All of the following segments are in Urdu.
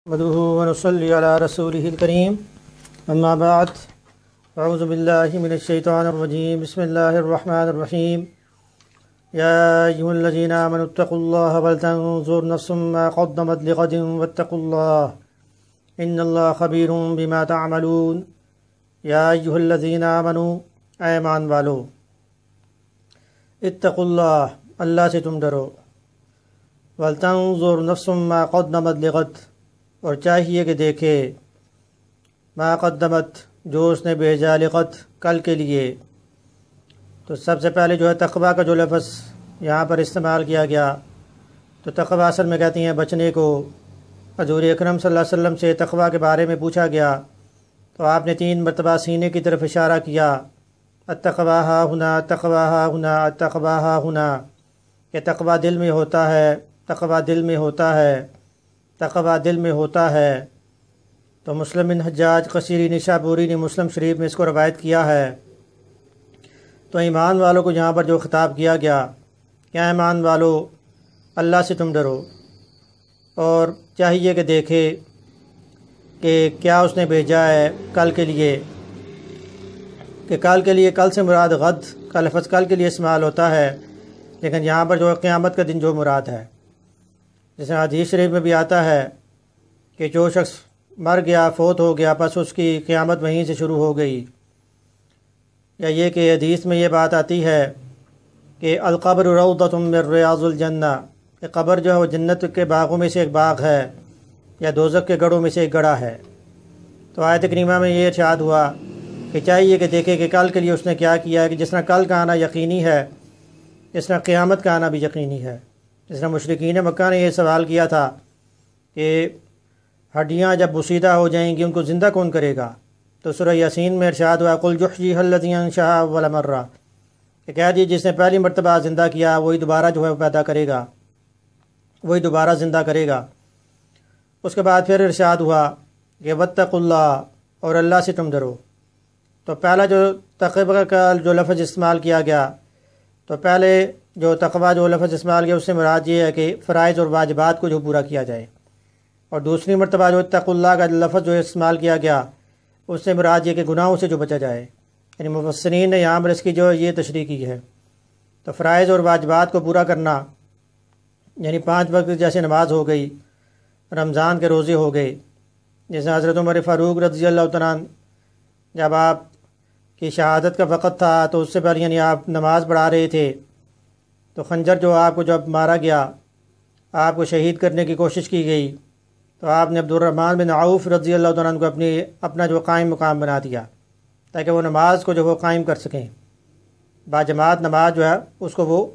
نحمده ونصلي على رسوله الكريم اما بعد اعوذ بالله من الشيطان الرجيم بسم الله الرحمن الرحيم يا أيها الذين آمنوا اتقوا الله ولتنظر نفس ما قدمت لغد واتقوا الله إن الله خبير بما تعملون يا أيها الذين آمنوا اے ایمان والو اتقوا اللہ اللہ سے تم ڈرو ولتنظر نفس ما قدمت لغد اور چاہیے کہ دیکھے ما قدمت جو اس نے بھیجا لغد کل کے لیے۔ تو سب سے پہلے جو ہے تقویٰ کا جو لفظ یہاں پر استعمال کیا گیا، تو تقویٰ اصل میں کہتی ہیں بچنے کو۔ حضور اکرم صلی اللہ علیہ وسلم سے تقویٰ کے بارے میں پوچھا گیا تو آپ نے 3 مرتبہ سینے کی طرف اشارہ کیا، التقویٰ ہا ہنا، التقویٰ ہا ہنا، التقویٰ ہا ہنا، کہ تقویٰ دل میں ہوتا ہے، تقویٰ دل میں ہوتا ہے، تقویٰ دل میں ہوتا ہے۔ تو مسلم بن حجاج قصیری نشابوری نے مسلم شریف میں اس کو روایت کیا ہے۔ تو ایمان والوں کو یہاں پر جو خطاب کیا گیا، کیا ایمان والو اللہ سے تم ڈرو اور چاہیے کہ دیکھے کہ کیا اس نے بھیجا ہے کل کے لیے، کہ کل کے لیے، کل سے مراد غد کا لفظ کل کے لیے استعمال ہوتا ہے، لیکن یہاں پر جو قیامت کا دن جو مراد ہے، جیسے حدیث شریف میں بھی آتا ہے کہ جو شخص مر گیا، فوت ہو گیا، بس اس کی قیامت وہیں سے شروع ہو گئی۔ یا یہ کہ حدیث میں یہ بات آتی ہے کہ القبر روضۃ من ریاض الجنہ، کہ قبر جو ہے وہ جنت کے باغوں میں سے ایک باغ ہے یا دوزخ کے گڑھوں میں سے ایک گڑھا ہے۔ تو آیت کریمہ میں یہ ارشاد ہوا کہ چاہیے کہ دیکھے کہ کل کے لیے اس نے کیا کیا ہے، کہ جس طرح کل کا آنا یقینی ہے، اس طرح قیامت کا آنا بھی یقینی ہے۔ جس طرح مشرکین مکہ نے یہ سوال کیا تھا کہ ہڈیاں جب بسیدہ ہو جائیں گی ان کو زندہ کون کرے گا، تو سورہ یاسین میں ارشاد ہوا قل یحییھا الذی انشأھا اول مرہ، کہ کہہ دیجیے جس نے پہلی مرتبہ زندہ کیا وہی دوبارہ جو ہے وہ پیدا کرے گا، وہی دوبارہ زندہ کرے گا۔ اس کے بعد پھر ارشاد ہوا کہ واتقوا اللہ، اور اللہ سے تم ڈرو۔ تو پہلا جو تقویٰ کا جو لفظ استعمال کیا گیا، تو پہلے جو تقویٰ جو لفظ استعمال کیا اس سے مراد یہ ہے کہ فرائض اور واجبات کو جو پورا کیا جائے، اور دوسری مرتبہ جو اتقوا اللہ کا لفظ جو استعمال کیا گیا اس سے مراد یہ کہ گناہوں سے جو بچا جائے۔ یعنی مفسرین نے یہاں پر اس کی جو یہ تشریح کی ہے، تو فرائض اور واجبات کو پورا کرنا، یعنی 5 وقت جیسے نماز ہو گئی، رمضان کے روزے ہو گئے، جیسے حضرت عمر فاروق رضی اللہ تعالیٰ عنہ جب آپ کی شہادت کا وقت تھا تو اس سے پہلے یعنی آپ نماز پڑھا رہے تھے، تو خنجر جو آپ کو جب مارا گیا، آپ کو شہید کرنے کی کوشش کی گئی، تو آپ نے عبدالرحمن بن عوف رضی اللہ تعالیٰ عنہ کو اپنا جو قائم مقام بنا دیا تاکہ وہ نماز کو جو وہ قائم کر سکیں، باجماعت نماز جو ہے اس کو وہ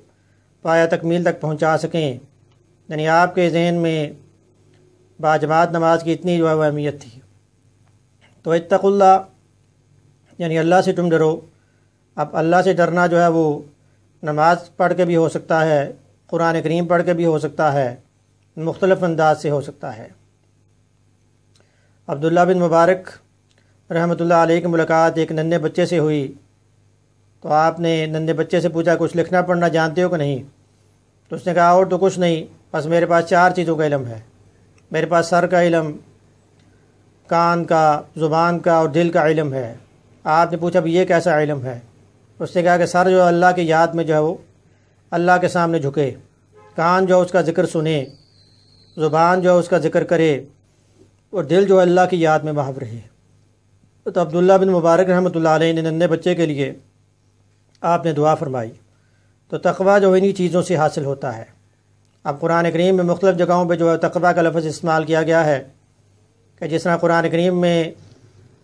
پایہ تکمیل تک پہنچا سکیں۔ یعنی آپ کے ذہن میں باجماعت نماز کی اتنی جو ہے وہ اہمیت تھی۔ تو اتقوا اللہ یعنی اللہ سے تم ڈرو۔ اب اللہ سے ڈرنا جو ہے وہ نماز پڑھ کے بھی ہو سکتا ہے، قرآن کریم پڑھ کے بھی ہو سکتا ہے، مختلف انداز سے ہو سکتا ہے۔ عبداللہ بن مبارک رحمۃ اللہ علیہ کی ملاقات ایک ننھے بچے سے ہوئی، تو آپ نے ننھے بچے سے پوچھا کچھ لکھنا پڑھنا جانتے ہو کہ نہیں؟ تو اس نے کہا اور تو کچھ نہیں، بس میرے پاس 4 چیزوں کا علم ہے، میرے پاس سر کا علم، کان کا، زبان کا اور دل کا علم ہے۔ آپ نے پوچھا بھی یہ کیسا علم ہے؟ اس نے کہا کہ سر جو اللہ کی یاد میں جو ہے وہ اللہ کے سامنے جھکے، کان جو اس کا ذکر سنے، زبان جو اس کا ذکر کرے، اور دل جو اللہ کی یاد میں محو رہے۔ تو عبداللہ بن مبارک رحمۃ اللہ علیہ نے ننھے بچے کے لیے آپ نے دعا فرمائی۔ تو تقویٰ جو انہی چیزوں سے حاصل ہوتا ہے۔ اب قرآن کریم میں مختلف جگہوں پہ جو ہے تقویٰ کا لفظ استعمال کیا گیا ہے، کہ جس طرح قرآن کریم میں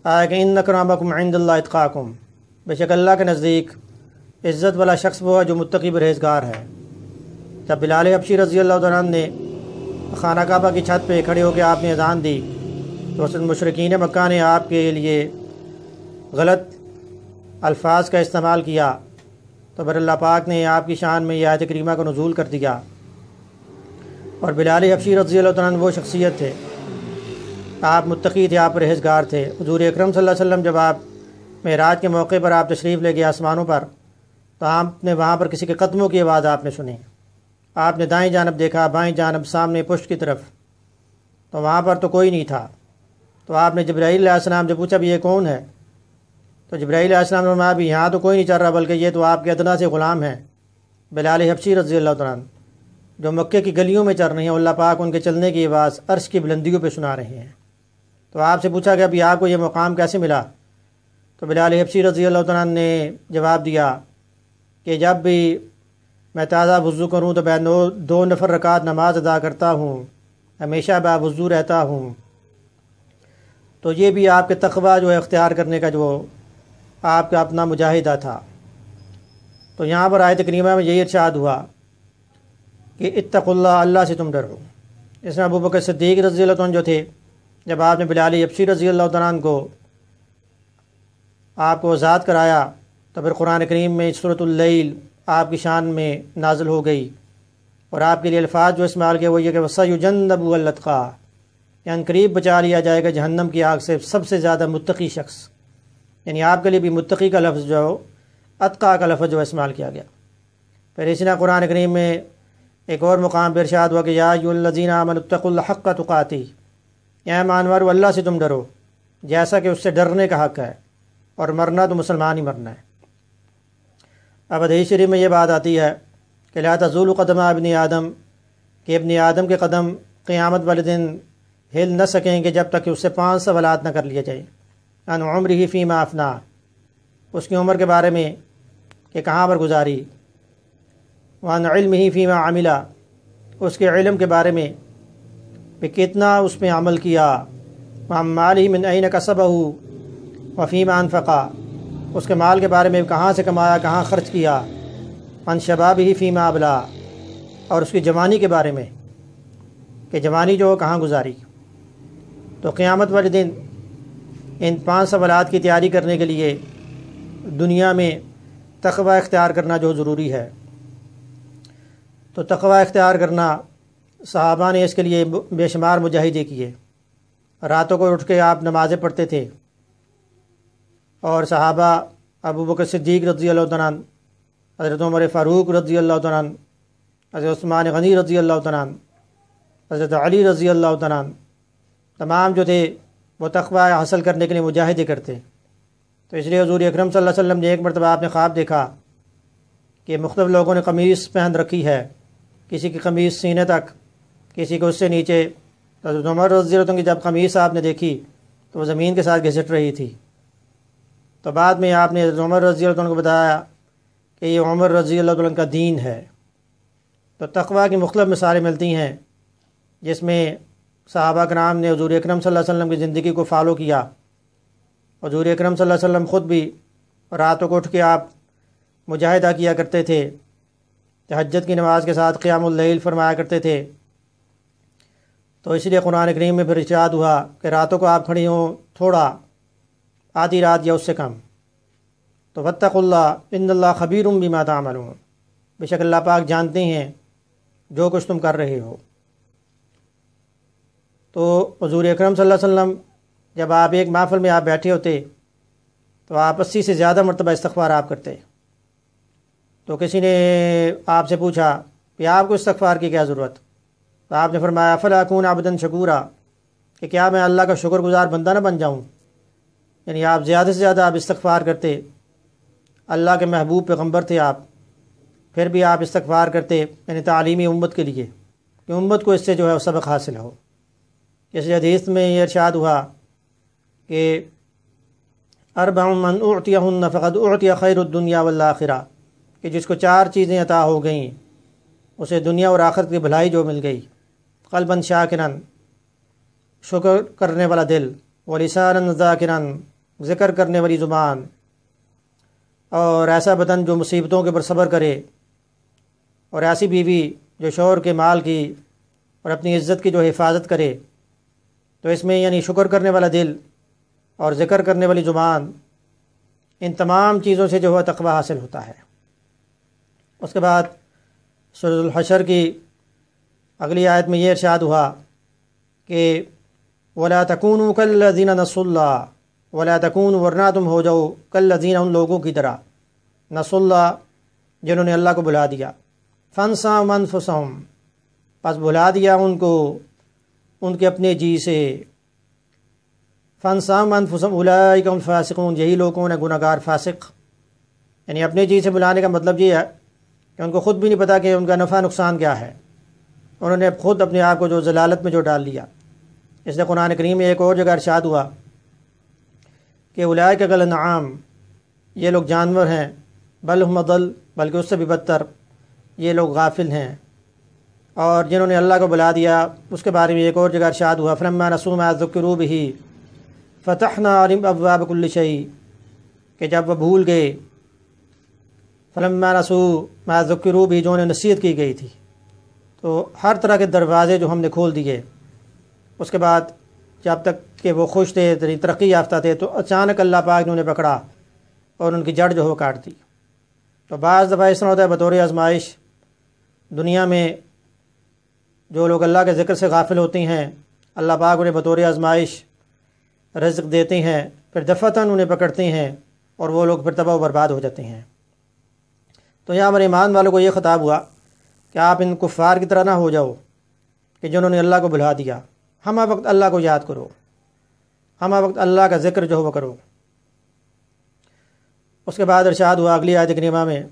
آیا کہ ان اکرمکم عند اللہ اتقاکم، بے شک اللہ کے نزدیک عزت والا شخص وہ ہے جو متقی پرہیزگار ہے۔ جب بلال حبشی رضی اللہ عنہ نے خانہ کعبہ کی چھت پہ کھڑے ہو کے آپ نے اذان دی، تو اصل مشرکین مکہ نے آپ کے لیے غلط الفاظ کا استعمال کیا، تو پھر اللہ پاک نے آپ کی شان میں یہ آیت کریمہ کو نزول کر دیا۔ اور بلال حبشی رضی اللہ عنہ وہ شخصیت تھے، آپ متقی تھے، آپ پرہیزگار تھے۔ حضور اکرم صلی اللہ علیہ وسلم جب آپ معراج کے موقع پر آپ تشریف لے گئے آسمانوں پر، تو آپ نے وہاں پر کسی کے قدموں کی آواز آپ نے سنی، آپ نے دائیں جانب دیکھا، بائیں جانب، سامنے، پشت کی طرف، تو وہاں پر تو کوئی نہیں تھا، تو آپ نے جبرائیل علیہ السلام سے پوچھا بھی یہ کون ہے؟ تو جبرائیل علیہ السلام نے فرمایا بھی یہاں تو کوئی نہیں چل رہا، بلکہ یہ تو آپ کے ادنا سے غلام ہیں بلال حبشی رضی اللہ تعالیٰ عنہ، جو مکے کی گلیوں میں چل رہے ہیں، اللہ پاک ان کے چلنے کی آواز عرش کی بلندیوں پہ سنا رہے ہیں۔ تو آپ سے پوچھا گیا بھی آپ کو یہ مقام کیسے ملا؟ تو بلال حبشی رضی اللہ تعالیٰ عنہ نے جواب دیا کہ جب بھی میں تازہ وضو کروں تو میں 2 نفل رکعت نماز ادا کرتا ہوں، ہمیشہ با وضو رہتا ہوں۔ تو یہ بھی آپ کے تقویٰ جو ہے اختیار کرنے کا جو آپ کا اپنا مجاہدہ تھا۔ تو یہاں پر آیت کریمہ میں یہی ارشاد ہوا کہ اتقوا اللہ، اللہ سے تم ڈرو۔ اس میں ابوبکر صدیق رضی اللہ عنہ جو تھے، جب آپ نے بلال حبشی رضی اللہ تعالیٰ عنہ کو آپ کو آزاد کرایا تو پھر قرآن کریم میں سورۃ اللیل آپ کی شان میں نازل ہو گئی، اور آپ کے لیے الفاظ جو استعمال کیے وہ یہ کہ وَسَيُجَنَّبُهُ الْأَتْقَى، یعنی قریب بچا لیا جائے گا جہنم کی آگ سے سب سے زیادہ متقی شخص، یعنی آپ کے لیے بھی متقی کا لفظ جو اتقا کا لفظ جو استعمال کیا گیا۔ پھر اسی طرح قرآن کریم میں ایک اور مقام پر ارشاد ہوا کہ یا ایھا الذین آمنوا اتقوا اللہ حق تقاتہ، یا ایمانوارو اللہ سے تم ڈرو جیسا کہ اس سے ڈرنے کا حق ہے، اور مرنا تو مسلمان ہی مرنا ہے۔ اب حدیث شریف میں یہ بات آتی ہے کہ لا تزول قدم ابن آدم، کہ ابن آدم کے قدم قیامت والے دن ہل نہ سکیں گے جب تک کہ اس سے 5 سوالات نہ کر لیے جائیں۔ ان عمرہ فیما افنا، اس کی عمر کے بارے میں کہ کہاں پر گزاری، وان علمہ فیما عملہ، اس کے علم کے بارے میں کہ کتنا اس میں عمل کیا، وعن مالہ من این کسبہ وفیما انفقا، اس کے مال کے بارے میں کہاں سے کمایا، کہاں خرچ کیا، عن شبابہ فیما ابلا، اور اس کی جوانی کے بارے میں کہ جوانی جو کہاں گزاری۔ تو قیامت والے دن ان 5 سوالات کی تیاری کرنے کے لیے دنیا میں تقوی اختیار کرنا جو ضروری ہے۔ تو تقوی اختیار کرنا، صحابہ نے اس کے لیے بے شمار مجاہدے کیے، راتوں کو اٹھ کے آپ نمازیں پڑھتے تھے، اور صحابہ ابوبکر صدیق رضی اللہ تعالیٰ عنہ، حضرت عمر فاروق رضی اللہ تعالیٰ عنہ، حضرت عثمان غنی رضی اللہ تعالیٰ عنہ، حضرت علی رضی اللہ تعالیٰ عنہ، تمام جو تھے وہ تقوی حاصل کرنے کے لیے مجاہدے کرتے۔ تو اس لیے حضور اکرم صلی اللہ علیہ وسلم نے ایک مرتبہ آپ نے خواب دیکھا کہ مختلف لوگوں نے قمیص پہن رکھی ہے، کسی کی قمیص سینے تک، کسی کو اس سے نیچے۔ حضرت عمر رضی اللہ عنہ کی جب قمیص آپ نے دیکھی تو وہ زمین کے ساتھ گھسٹ رہی تھی، تو بعد میں آپ نے حضرت عمر رضی اللہ عنہ کو بتایا کہ یہ عمر رضی اللہ عنہ کا دین ہے۔ تو تقوی کی مختلف مثالیں ملتی ہیں جس میں صحابہ کرام نے حضور اکرم صلی اللہ علیہ وسلم کی زندگی کو فالو کیا۔ حضور اکرم صلی اللہ علیہ وسلم خود بھی راتوں کو اٹھ کے آپ مجاہدہ کیا کرتے تھے، تہجد کی نماز کے ساتھ قیام اللیل فرمایا کرتے تھے۔ تو اس لیے قرآن کریم میں پھر ارشاد ہوا کہ راتوں کو آپ کھڑی ہوں تھوڑا، آدھی رات یا اس سے کم۔ تو واتقوا اللہ ان اللہ خبیر بما تعملون، بے شک اللہ پاک جانتے ہیں جو کچھ تم کر رہے ہو۔ تو حضور اکرم صلی اللہ علیہ وسلم جب آپ ایک محفل میں آپ بیٹھے ہوتے تو آپ 80 سے زیادہ مرتبہ استغفار آپ کرتے۔ تو کسی نے آپ سے پوچھا کہ آپ کو استغفار کی کیا ضرورت؟ تو آپ نے فرمایا افلا اکون عبدا شکورا، کہ کیا میں اللہ کا شکر گزار بندہ نہ بن جاؤں؟ یعنی آپ زیادہ سے زیادہ آپ استغفار کرتے، اللہ کے محبوب پیغمبر تھے آپ، پھر بھی آپ استغفار کرتے، یعنی تعلیمی امت کے لیے کہ امت کو اس سے جو ہے سبق حاصل ہو۔ اس حدیث میں یہ ارشاد ہوا کہ اربع من اعطیہن فقد اعطی خیر الدنیا والآخرہ، کہ جس کو 4 چیزیں عطا ہو گئیں اسے دنیا اور آخرت کی بھلائی جو مل گئی۔ قلبا شاکرا، شکر کرنے والا دل، ولسانا ذاکرا، ذکر کرنے والی زبان، اور ایسا بدن جو مصیبتوں کے اوپر صبر کرے، اور ایسی بیوی جو شوہر کے مال کی اور اپنی عزت کی جو حفاظت کرے۔ تو اس میں یعنی شکر کرنے والا دل اور ذکر کرنے والی زبان، ان تمام چیزوں سے جو ہے تقوی حاصل ہوتا ہے۔ اس کے بعد سورۃ الحشر کی اگلی آیت میں یہ ارشاد ہوا کہ وَلَا تَكُونُوا كَالَّذِينَ نَسُوا اللَّهَ وَلَا تَكُونُوا، ورنہ تم ہو جاؤ كَالَّذِينَ، ان لوگوں کی طرح، نسوا اللہ، جنہوں نے اللہ کو بھلا دیا، فَانسَاهُمْ أَنفُسَهُمْ، پس بھلا دیا ان کو ان کے اپنے جی سے، فانسام انفسهم اولئک هم الفاسقون، یہی لوگ کون ہیں؟ گناہگار فاسق۔ یعنی اپنے جی سے بلانے کا مطلب یہ ہے کہ ان کو خود بھی نہیں پتہ کہ ان کا نفع نقصان کیا ہے، انہوں نے خود اپنے آپ کو جو ضلالت میں جو ڈال لیا۔ اس لیے قرآن کریم میں ایک اور جگہ ارشاد ہوا کہ اولئک کالانعام، یہ لوگ جانور ہیں، بل ہم اضل، بلکہ اس سے بھی بدتر، یہ لوگ غافل ہیں۔ اور جنہوں نے اللہ کو بلا دیا اس کے بارے میں ایک اور جگہ ارشاد ہوا فلما نسوا ما ذکروا بہ فتحنا علیہم ابواب کل شیء، کہ جب وہ بھول گئے، فلما نسوا ما ذکروا بہ، جو انہیں نصیحت کی گئی تھی، تو ہر طرح کے دروازے جو ہم نے کھول دیے۔ اس کے بعد جب تک کہ وہ خوش تھے، ترقی یافتہ تھے، تو اچانک اللہ پاک نے انہیں پکڑا اور ان کی جڑ جو ہے کاٹ دی۔ تو بعض دفعہ اس طرح ہوتا ہے بطور آزمائش، دنیا میں جو لوگ اللہ کے ذکر سے غافل ہوتے ہیں، اللہ پاک انہیں بطور آزمائش رزق دیتے ہیں، پھر دفعتاً انہیں پکڑتے ہیں اور وہ لوگ پھر تباہ و برباد ہو جاتے ہیں۔ تو یہاں ہمارے ایمان والوں کو یہ خطاب ہوا کہ آپ ان کفار کی طرح نہ ہو جاؤ کہ جنہوں نے اللہ کو بھلا دیا۔ ہمہ وقت اللہ کو یاد کرو، ہمہ وقت اللہ کا ذکر جو ہے وہ کرو۔ اس کے بعد ارشاد ہوا اگلی آیت کریمہ میں